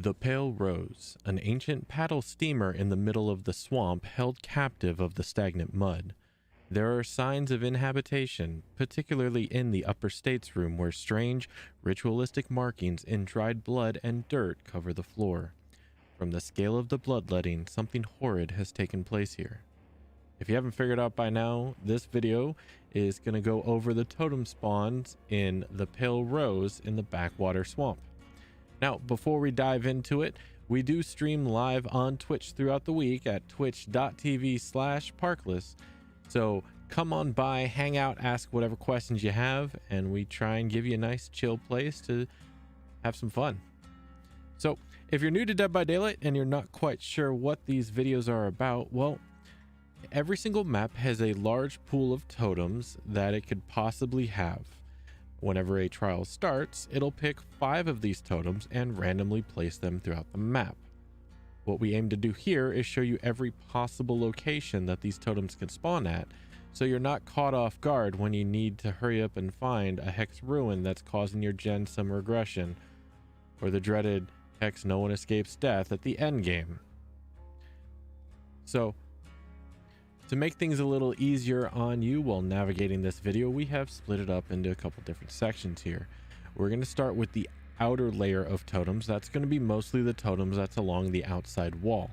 The Pale Rose, an ancient paddle steamer in the middle of the swamp held captive of the stagnant mud. There are signs of inhabitation, particularly in the upper stateroom where strange, ritualistic markings in dried blood and dirt cover the floor. From the scale of the bloodletting, something horrid has taken place here. If you haven't figured out by now, this video is going to go over the totem spawns in the Pale Rose in the Backwater swamp. Now, before we dive into it, we do stream live on Twitch throughout the week at twitch.tv/Parklis. So come on by, hang out, ask whatever questions you have, and we try and give you a nice chill place to have some fun. So if you're new to Dead by Daylight and you're not quite sure what these videos are about, well, every single map has a large pool of totems that it could possibly have. Whenever a trial starts, it'll pick 5 of these totems and randomly place them throughout the map. What we aim to do here is show you every possible location that these totems can spawn at, so you're not caught off guard when you need to hurry up and find a hex ruin that's causing your gen some regression, or the dreaded hex no one escapes death at the end game. So, to make things a little easier on you while navigating this video, we have split it up into a couple different sections here. We're going to start with the outer layer of totems. That's going to be mostly the totems that's along the outside wall.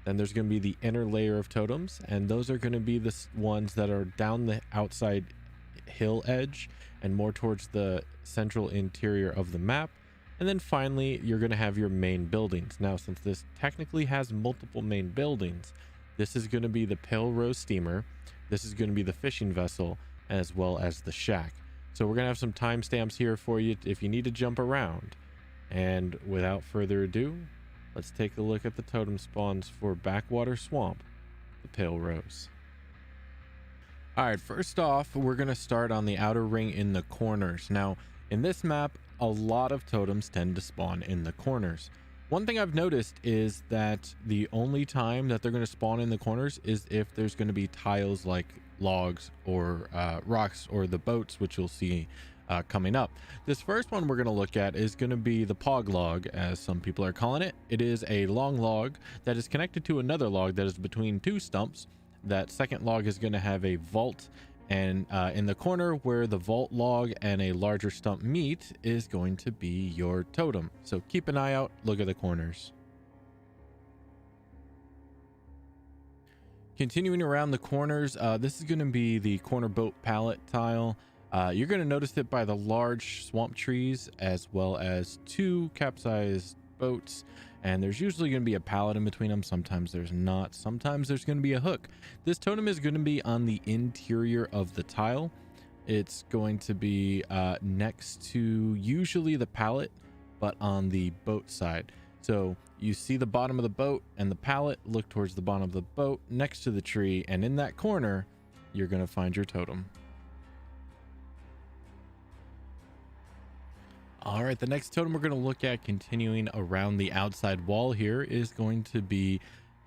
Then there's going to be the inner layer of totems, and those are going to be the ones that are down the outside hill edge and more towards the central interior of the map. And then finally, you're going to have your main buildings. Now, since this technically has multiple main buildings, this is going to be the Pale Rose steamer, this is going to be the fishing vessel, as well as the shack. So we're going to have some timestamps here for you if you need to jump around. And without further ado, let's take a look at the totem spawns for Backwater Swamp, the Pale Rose. Alright, first off, we're going to start on the outer ring in the corners. Now, in this map, a lot of totems tend to spawn in the corners. One thing I've noticed is that the only time that they're going to spawn in the corners is if there's going to be tiles like logs or rocks or the boats, which you'll see coming up. This first one we're going to look at is going to be the pog log, as some people are calling it. It is a long log that is connected to another log that is between 2 stumps. That second log is going to have a vault, and in the corner where the vault log and a larger stump meet is going to be your totem. So keep an eye out, look at the corners. Continuing around the corners, this is going to be the corner boat pallet tile. You're going to notice it by the large swamp trees as well as 2 capsized boats. And there's usually going to be a pallet in between them. Sometimes there's not. Sometimes there's going to be a hook. This totem is going to be on the interior of the tile. It's going to be next to usually the pallet, but on the boat side. So you see the bottom of the boat and the pallet, look towards the bottom of the boat next to the tree. And in that corner, you're going to find your totem. All right, the next totem we're going to look at continuing around the outside wall here is going to be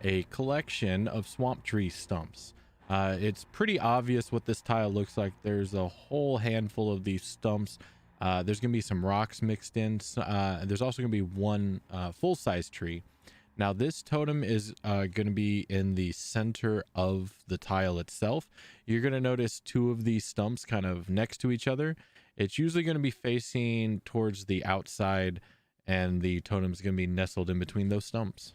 a collection of swamp tree stumps. It's pretty obvious what this tile looks like. There's a whole handful of these stumps. There's going to be some rocks mixed in. There's also going to be one full-size tree. Now, this totem is going to be in the center of the tile itself. You're going to notice 2 of these stumps kind of next to each other. It's usually going to be facing towards the outside, and the totem is going to be nestled in between those stumps.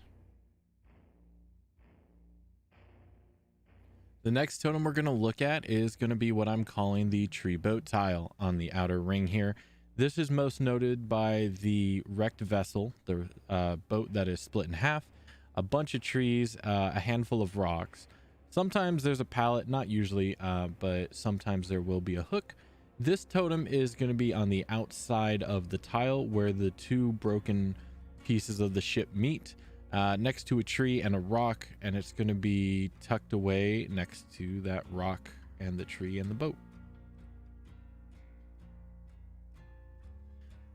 The next totem we're going to look at is going to be what I'm calling the tree boat tile on the outer ring here. This is most noted by the wrecked vessel, the boat that is split in half, a bunch of trees, a handful of rocks. Sometimes there's a pallet, not usually, but sometimes there will be a hook. This totem is going to be on the outside of the tile where the 2 broken pieces of the ship meet, next to a tree and a rock, and it's going to be tucked away next to that rock and the tree and the boat.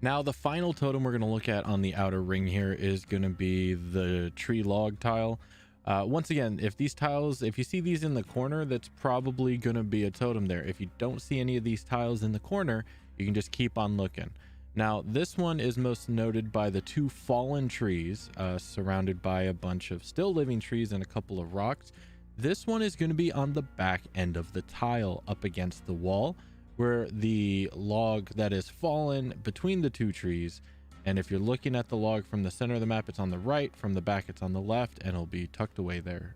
Now, the final totem we're going to look at on the outer ring here is going to be the tree log tile. Once again, if you see these in the corner, that's probably going to be a totem there. If you don't see any of these tiles in the corner, you can just keep on looking. Now, this one is most noted by the two fallen trees, surrounded by a bunch of still living trees and a couple of rocks. This one is going to be on the back end of the tile up against the wall, where the log that is fallen between the two trees. And if you're looking at the log from the center of the map, it's on the right, from the back, it's on the left, and it'll be tucked away there.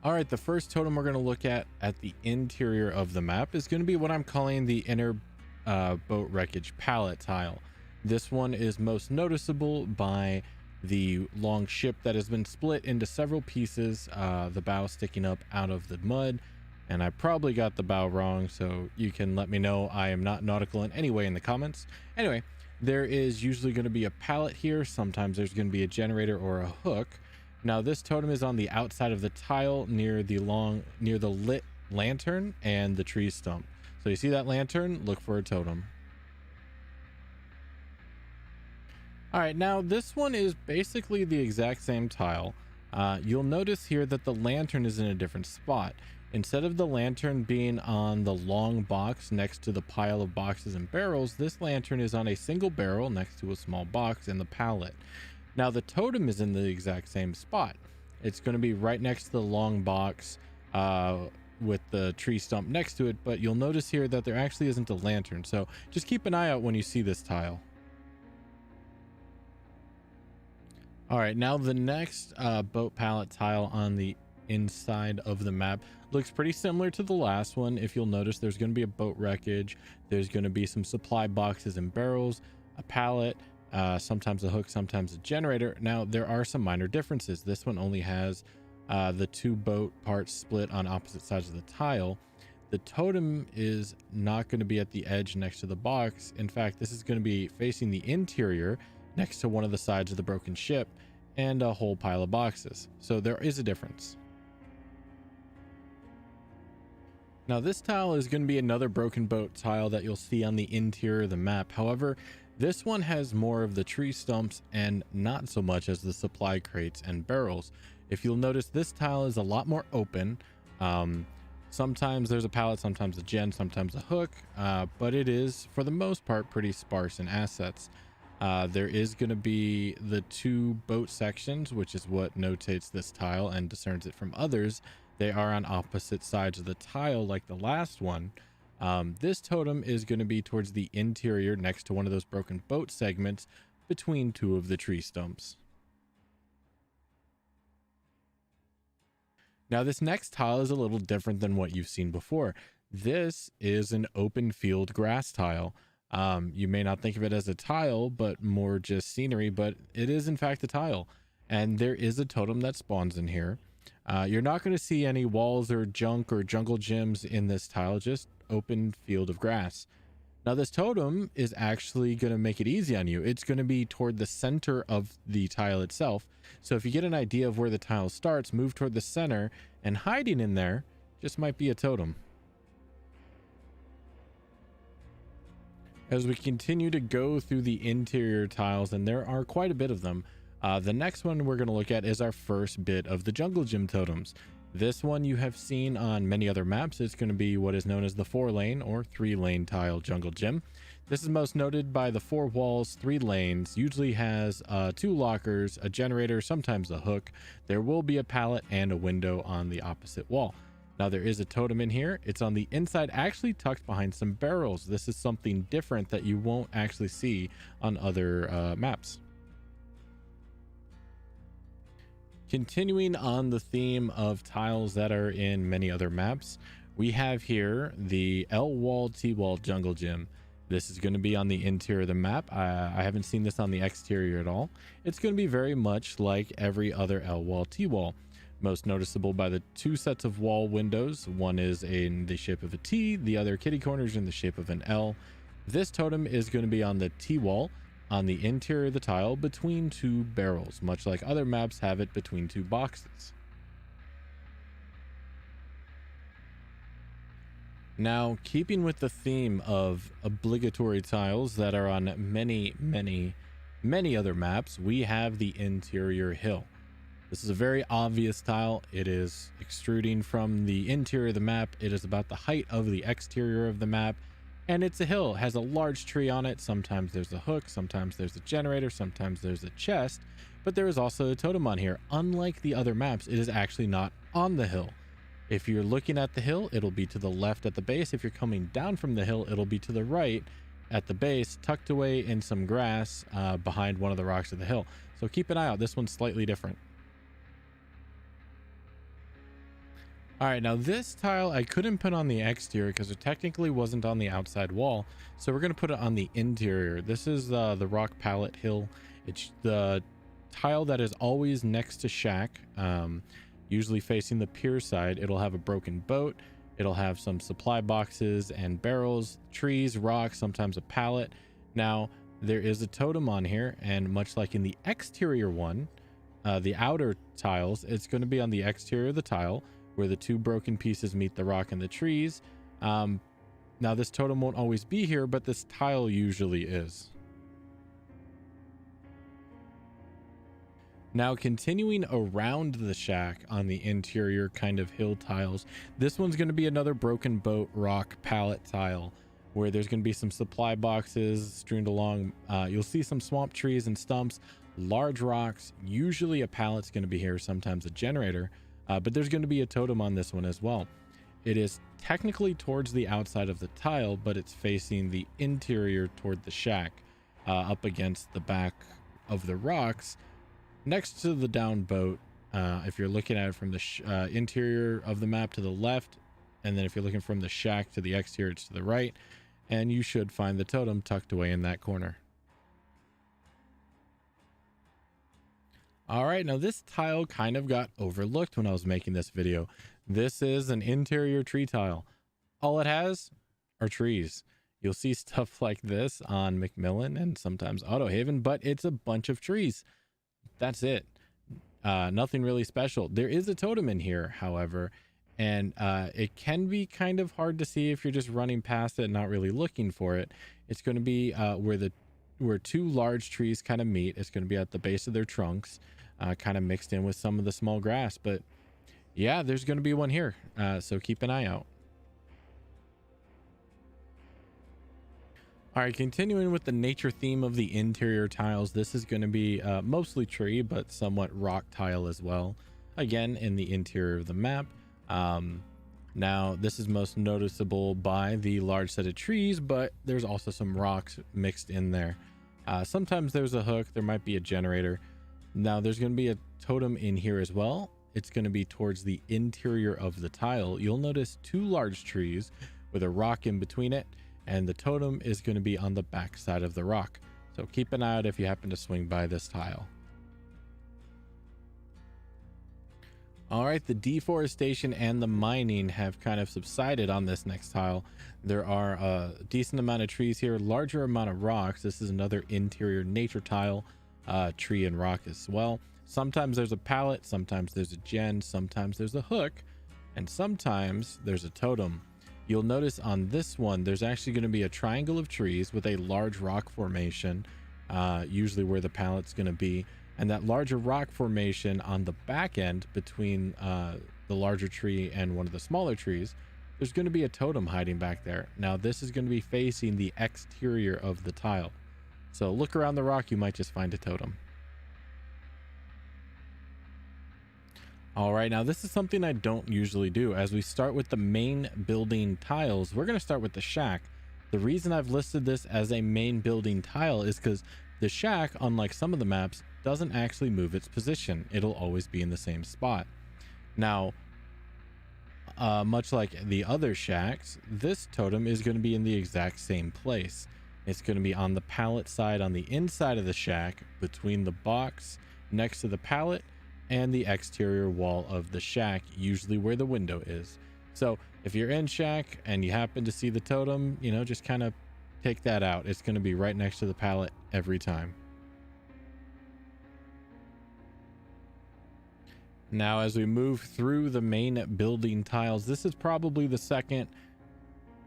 All right, the first totem we're going to look at the interior of the map is going to be what I'm calling the inner boat wreckage pallet tile. This one is most noticeable by the long ship that has been split into several pieces, the bow sticking up out of the mud. And I probably got the bow wrong, so you can let me know. I am not nautical in any way in the comments. Anyway, there is usually going to be a pallet here. Sometimes there's going to be a generator or a hook. Now this totem is on the outside of the tile near the lit lantern and the tree stump. So you see that lantern, look for a totem. All right, now this one is basically the exact same tile. You'll notice here that the lantern is in a different spot. Instead of the lantern being on the long box next to the pile of boxes and barrels, this lantern is on a single barrel next to a small box in the pallet. Now the totem is in the exact same spot. It's going to be right next to the long box with the tree stump next to it, but you'll notice here that there actually isn't a lantern. So just keep an eye out when you see this tile. All right, now the next boat pallet tile on the inside of the map looks pretty similar to the last one. If you'll notice, there's going to be a boat wreckage, there's going to be some supply boxes and barrels, a pallet, sometimes a hook, sometimes a generator. Now there are some minor differences. This one only has the two boat parts split on opposite sides of the tile. The totem is not going to be at the edge next to the box. In fact, this is going to be facing the interior next to one of the sides of the broken ship and a whole pile of boxes. So there is a difference. Now this tile is going to be another broken boat tile that you'll see on the interior of the map. However, this one has more of the tree stumps and not so much as the supply crates and barrels. If you'll notice, this tile is a lot more open. Sometimes there's a pallet, sometimes a gen, sometimes a hook, but it is for the most part pretty sparse in assets. There is going to be the two boat sections, which is what notates this tile and discerns it from others. They are on opposite sides of the tile like the last one. This totem is going to be towards the interior next to one of those broken boat segments between two of the tree stumps. Now this next tile is a little different than what you've seen before. This is an open field grass tile. You may not think of it as a tile, but more just scenery, but it is in fact a tile. And there is a totem that spawns in here. You're not going to see any walls or junk or jungle gyms in this tile, just open field of grass. Now this totem is actually going to make it easy on you. It's going to be toward the center of the tile itself. So if you get an idea of where the tile starts, move toward the center, and hiding in there just might be a totem. As we continue to go through the interior tiles, and there are quite a bit of them, the next one we're going to look at is our first bit of the jungle gym totems. This one you have seen on many other maps. It's going to be what is known as the 4-lane or 3-lane tile jungle gym. This is most noted by the 4 walls, 3 lanes, usually has 2 lockers, a generator, sometimes a hook. There will be a pallet and a window on the opposite wall. Now there is a totem in here. It's on the inside, actually tucked behind some barrels. This is something different that you won't actually see on other maps. Continuing on the theme of tiles that are in many other maps, we have here the L-wall, T-wall jungle gym. This is going to be on the interior of the map. I haven't seen this on the exterior at all. It's going to be very much like every other L-wall, T-wall. Most noticeable by the 2 sets of wall windows. One is in the shape of a T, the other kitty corners in the shape of an L. This totem is going to be on the T-wall, on the interior of the tile between 2 barrels, much like other maps have it between 2 boxes. Now, keeping with the theme of obligatory tiles that are on many other maps, we have the interior hill. This is a very obvious tile. It is extruding from the interior of the map. It is about the height of the exterior of the map, and it's a hill. It has a large tree on it. Sometimes there's a hook, sometimes there's a generator, sometimes there's a chest, but there is also a totem on here. Unlike the other maps, it is actually not on the hill. If you're looking at the hill, it'll be to the left at the base. If you're coming down from the hill, it'll be to the right at the base, tucked away in some grass behind one of the rocks of the hill. So keep an eye out. This one's slightly different. All right, now this tile I couldn't put on the exterior because it technically wasn't on the outside wall. So we're going to put it on the interior. This is the rock pallet hill. It's the tile that is always next to shack, usually facing the pier side. It'll have a broken boat. It'll have some supply boxes and barrels, trees, rocks, sometimes a pallet. Now, there is a totem on here, and much like in the exterior one, the outer tiles, it's going to be on the exterior of the tile where the two broken pieces meet the rock and the trees. Now, this totem won't always be here, but this tile usually is. Now, continuing around the shack on the interior kind of hill tiles, this one's going to be another broken boat rock pallet tile where there's going to be some supply boxes strewn along. You'll see some swamp trees and stumps, large rocks. Usually a pallet's going to be here, sometimes a generator, but there's going to be a totem on this one as well. It is technically towards the outside of the tile, but it's facing the interior toward the shack, up against the back of the rocks next to the down boat. If you're looking at it from the interior of the map to the left, and then if you're looking from the shack to the exterior, it's to the right, and you should find the totem tucked away in that corner. All right, now this tile kind of got overlooked when I was making this video. This is an interior tree tile. All it has are trees. You'll see stuff like this on McMillan and sometimes Autohaven, but it's a bunch of trees. That's it. Nothing really special. There is a totem in here, however, and it can be kind of hard to see if you're just running past it and not really looking for it. It's going to be where two large trees kind of meet. It's going to be at the base of their trunks, kind of mixed in with some of the small grass. But yeah, there's going to be one here, so keep an eye out. All right, continuing with the nature theme of the interior tiles, this is going to be mostly tree, but somewhat rock tile as well. Again, in the interior of the map. Now, this is most noticeable by the large set of trees, but there's also some rocks mixed in there. Sometimes there's a hook, there might be a generator. Now, there's going to be a totem in here as well. It's going to be towards the interior of the tile. You'll notice two large trees with a rock in between it, and the totem is going to be on the back side of the rock. So keep an eye out if you happen to swing by this tile. All right, the deforestation and the mining have kind of subsided on this next tile. There are a decent amount of trees here, larger amount of rocks. This is another interior nature tile, tree and rock as well. Sometimes there's a pallet, sometimes there's a gen, sometimes there's a hook, and sometimes there's a totem. You'll notice on this one, there's actually going to be a triangle of trees with a large rock formation, usually where the pallet's going to be. And that larger rock formation on the back end between the larger tree and one of the smaller trees, there's going to be a totem hiding back there. Now, this is going to be facing the exterior of the tile. So look around the rock, you might just find a totem. All right, now this is something I don't usually do. As we start with the main building tiles, we're going to start with the shack. The reason I've listed this as a main building tile is because the shack, unlike some of the maps, doesn't actually move its position. It'll always be in the same spot. Now, much like the other shacks, this totem is going to be in the exact same place. It's going to be on the pallet side on the inside of the shack, between the box next to the pallet and the exterior wall of the shack, usually where the window is. So if you're in shack and you happen to see the totem, you know, just kind of take that out. It's going to be right next to the pallet every time. Now, as we move through the main building tiles, this is probably the second,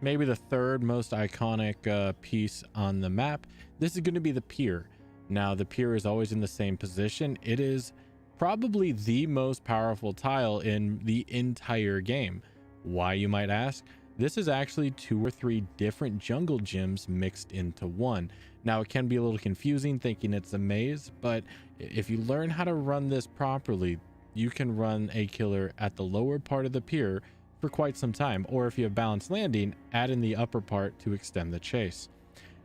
maybe the third most iconic piece on the map. This is going to be the pier. Now, the pier is always in the same position. It is Probably the most powerful tile in the entire game. Why, you might ask? This is actually 2 or 3 different jungle gyms mixed into one. Now, it can be a little confusing thinking it's a maze, but if you learn how to run this properly, you can run a killer at the lower part of the pier for quite some time, or if you have balanced landing, add in the upper part to extend the chase.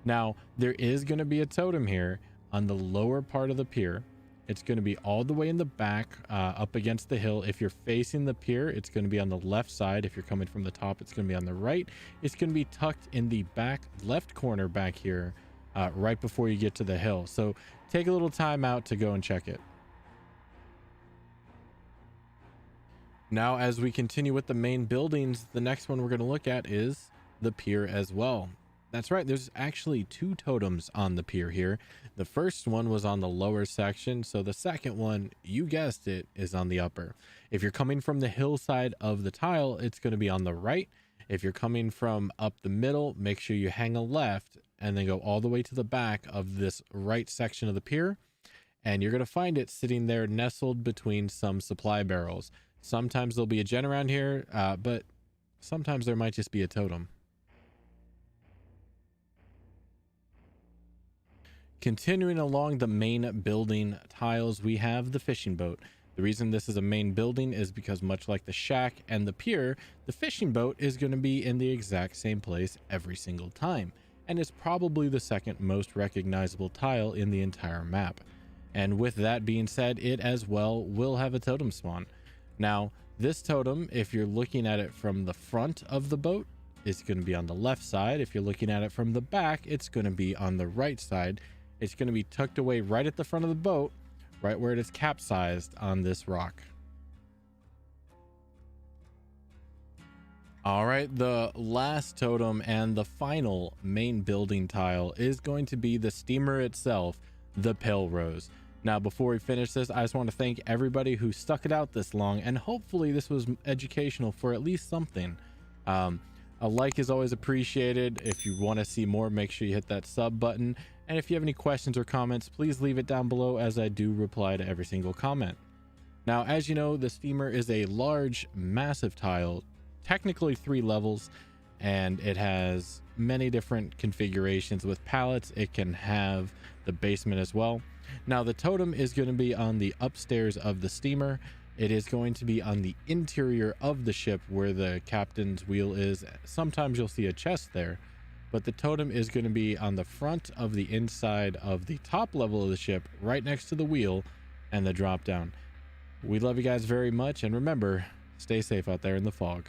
Now, there is going to be a totem here on the lower part of the pier. It's going to be all the way in the back, up against the hill. If you're facing the pier, it's going to be on the left side. If you're coming from the top, it's going to be on the right. It's going to be tucked in the back left corner back here, right before you get to the hill. So take a little time out to go and check it. Now, as we continue with the main buildings, the next one we're going to look at is the pier as well. That's right, there's actually 2 totems on the pier here. The first one was on the lower section, so the second one, you guessed it, is on the upper. If you're coming from the hillside of the tile, it's going to be on the right. If you're coming from up the middle, make sure you hang a left and then go all the way to the back of this right section of the pier, and you're going to find it sitting there nestled between some supply barrels. Sometimes there'll be a gen around here, but sometimes there might just be a totem. Continuing along the main building tiles, we have the fishing boat. The reason this is a main building is because, much like the shack and the pier, the fishing boat is going to be in the exact same place every single time, and is probably the second most recognizable tile in the entire map. And with that being said, it as well will have a totem spawn. Now, this totem, if you're looking at it from the front of the boat, is going to be on the left side. If you're looking at it from the back, it's going to be on the right side. It's going to be tucked away right at the front of the boat, right where it is capsized on this rock. All right, the last totem and the final main building tile is going to be the steamer itself, the Pale Rose. Now, before we finish this, I just want to thank everybody who stuck it out this long, and hopefully this was educational for at least something. A like is always appreciated. If you want to see more, make sure you hit that sub button. And if you have any questions or comments, please leave it down below, as I do reply to every single comment. Now, as you know, the steamer is a large, massive tile, technically 3 levels, and it has many different configurations. With pallets, it can have the basement as well. Now, the totem is going to be on the upstairs of the steamer. It is going to be on the interior of the ship where the captain's wheel is. Sometimes you'll see a chest there, but the totem is going to be on the front of the inside of the top level of the ship, right next to the wheel and the drop down. We love you guys very much, and remember, stay safe out there in the fog.